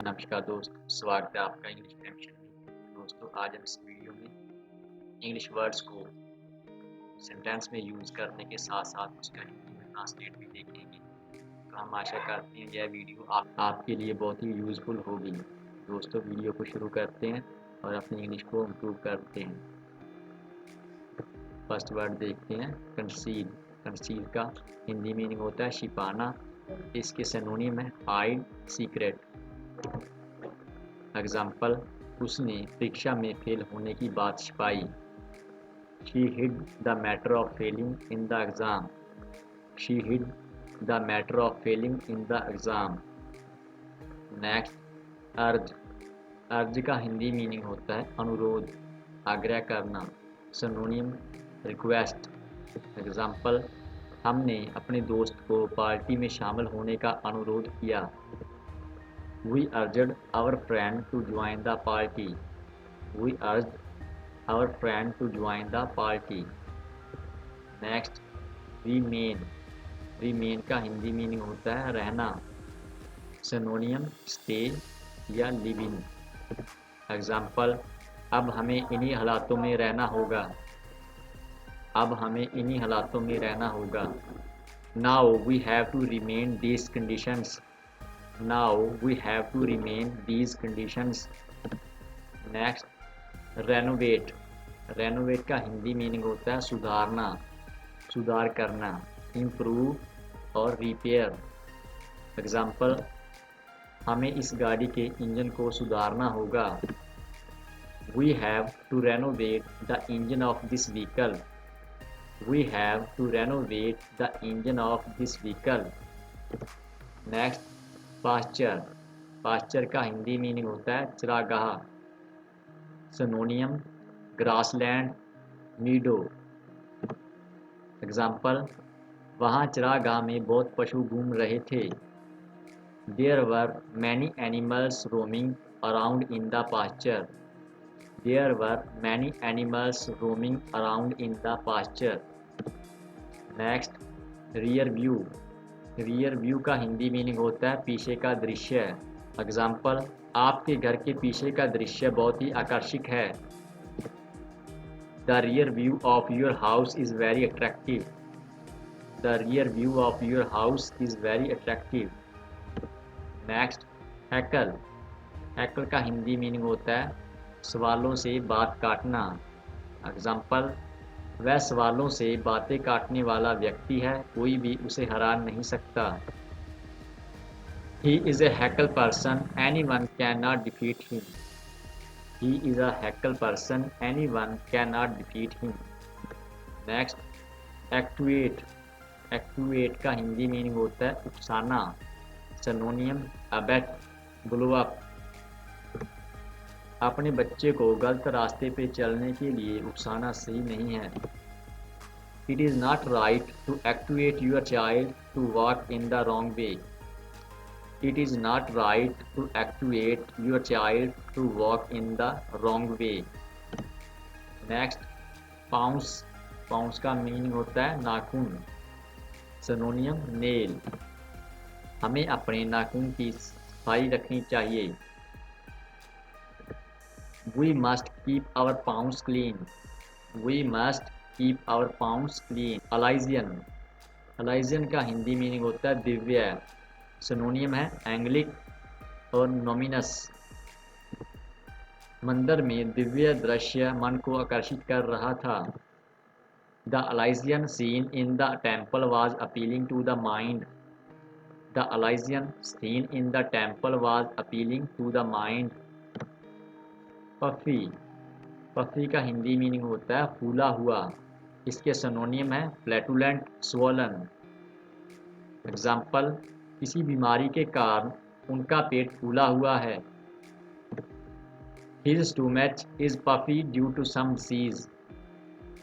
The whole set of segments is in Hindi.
नमस्कार दोस्तों, स्वागत है आपका इंग्लिश प्रेमिशन में। दोस्तों, आज हम इस वीडियो में इंग्लिश वर्ड्स को सेंटेंस में यूज़ करने के साथ साथ उसका हिंदी में ट्रांसलेट भी देखेंगे। तो हम आशा करते हैं यह वीडियो आपके लिए बहुत ही यूज़फुल होगी। दोस्तों, वीडियो को शुरू करते हैं और अपनी इंग्लिश को इम्प्रूव करते हैं। फर्स्ट वर्ड देखते हैं, कंसील। कंसील का हिंदी मीनिंग होता है छिपाना। इसके सिनोनिम है हाइड, सीक्रेट। एग्जाम्पल, उसने परीक्षा में फेल होने की बात छिपाई। She hid the matter of failing in the exam. She hid the matter of failing in the exam. Next, urge. Urge का हिंदी मीनिंग होता है अनुरोध, आग्रह करना। Synonym request. एग्जाम्पल, हमने अपने दोस्त को पार्टी में शामिल होने का अनुरोध किया। We urged our friend to join the party. We urged our friend to join the party. Next, remain. Remain का हिंदी मीनिंग होता है रहना। सिनोनियम stay या live in. एग्जाम्पल, अब हमें इन्हीं हालातों में रहना होगा। अब हमें इन्हीं हालातों में रहना होगा। Now we have to remain these conditions. Now we have to remain these conditions. Next, renovate. Renovate का हिंदी मीनिंग होता है सुधारना, सुधार करना। improve और repair. एग्जाम्पल, हमें इस गाड़ी के इंजन को सुधारना होगा। We have to renovate the engine of this vehicle. We have to renovate the engine of this vehicle. Next, pasture. Pasture का हिंदी मीनिंग होता है चरागाह। सिनोनियम ग्रासलैंड, मीडो। एग्जाम्पल, वहाँ चरागाह में बहुत पशु घूम रहे थे। There were many animals roaming around in the pasture. There were many animals roaming around in the pasture. Next, rear view। Rear view का हिंदी मीनिंग होता है पीछे का दृश्य। एग्जाम्पल, आपके घर के पीछे का दृश्य बहुत ही आकर्षक है। The rear view of your house is very attractive. The rear view of your house is very attractive. Next, hackle. Hackle का हिंदी मीनिंग होता है सवालों से बात काटना। एग्जाम्पल, वह सवालों से बातें काटने वाला व्यक्ति है, कोई भी उसे हरा नहीं सकता। He is a hackle person, anyone cannot defeat him. He is a hackle person, anyone cannot defeat him. Next, actuate. Actuate का हिंदी मीनिंग होता है उकसाना। सिनोनियम abet, blow up. अपने बच्चे को गलत रास्ते पे चलने के लिए उकसाना सही नहीं है। It is not right to actuate your child to walk in the wrong way. It is not right to actuate your child to walk in the wrong way. Next, pounce. Pounce का मीनिंग होता है नाखून। सिनोनियम nail। हमें अपने नाखून की सफाई रखनी चाहिए। We must keep our pounds clean. We must keep our pounds clean. Elysian. Elysian का हिंदी मीनिंग होता है दिव्य। सिनोनियम है एंग्लिक और नोमिनस। मंदिर में दिव्य दृश्य मन को आकर्षित कर रहा था। The Elysian scene in the temple was appealing to the mind. The Elysian scene in the temple was appealing to the mind. Puffy. Puffy का हिंदी मीनिंग होता है फूला हुआ। इसके सिनोनियम है फ्लैटुलेंट, स्वॉलन। एग्जाम्पल, किसी बीमारी के कारण उनका पेट फूला हुआ है। His stomach is puffy due to some disease.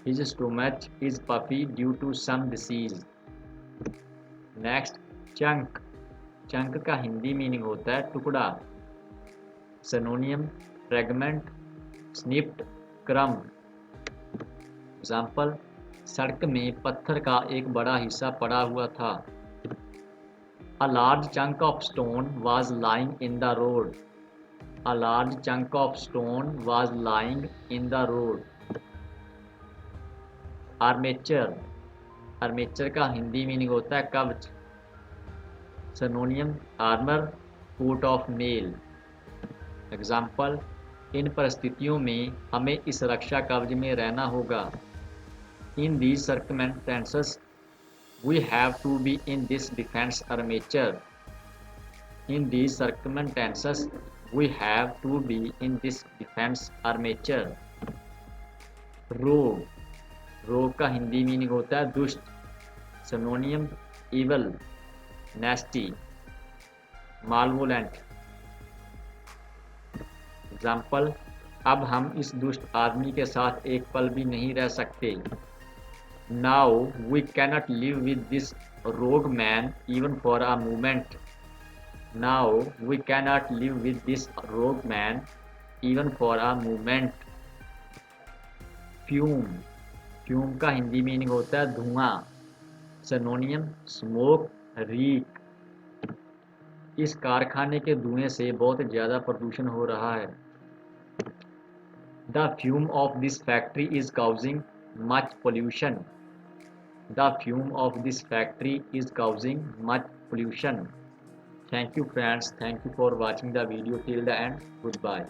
His stomach is puffy due to some disease. Next, chunk. Chunk का हिंदी मीनिंग होता है टुकड़ा। सिनोनियम फ्रेगमेंट, स्निप्ड, क्रम। एग्जाम्पल, सड़क में पत्थर का एक बड़ा हिस्सा पड़ा हुआ था। A large chunk of stone was lying in the road. A large chunk of stone was lying in the road. Armature. Armature का हिंदी मीनिंग होता है कवच. Synonym armour, coat of mail. Example, इन परिस्थितियों में हमें इस रक्षा कवच में रहना होगा. In these circumstances we have to be in this defence armature. In these circumstances we have to be in this defence armature. Rogue. Rogue का हिंदी मीनिंग होता है दुष्ट. सिनोनियम इवल, नेस्टी, मालवोलेंट. एग्जाम्पल, अब हम इस दुष्ट आदमी के साथ एक पल भी नहीं रह सकते. Now we cannot live with this rogue man even for a moment. Now we cannot live with this rogue man even for a moment. Fume. Fume का हिंदी मीनिंग होता है धुआं. Synonym smoke, reek. इस कारखाने के धुएं से बहुत ज़्यादा प्रदूषण हो रहा है. The fume of this factory is causing much pollution. The fume of this factory is causing much pollution. Thank you friends, thank you for watching the video till the end. Goodbye.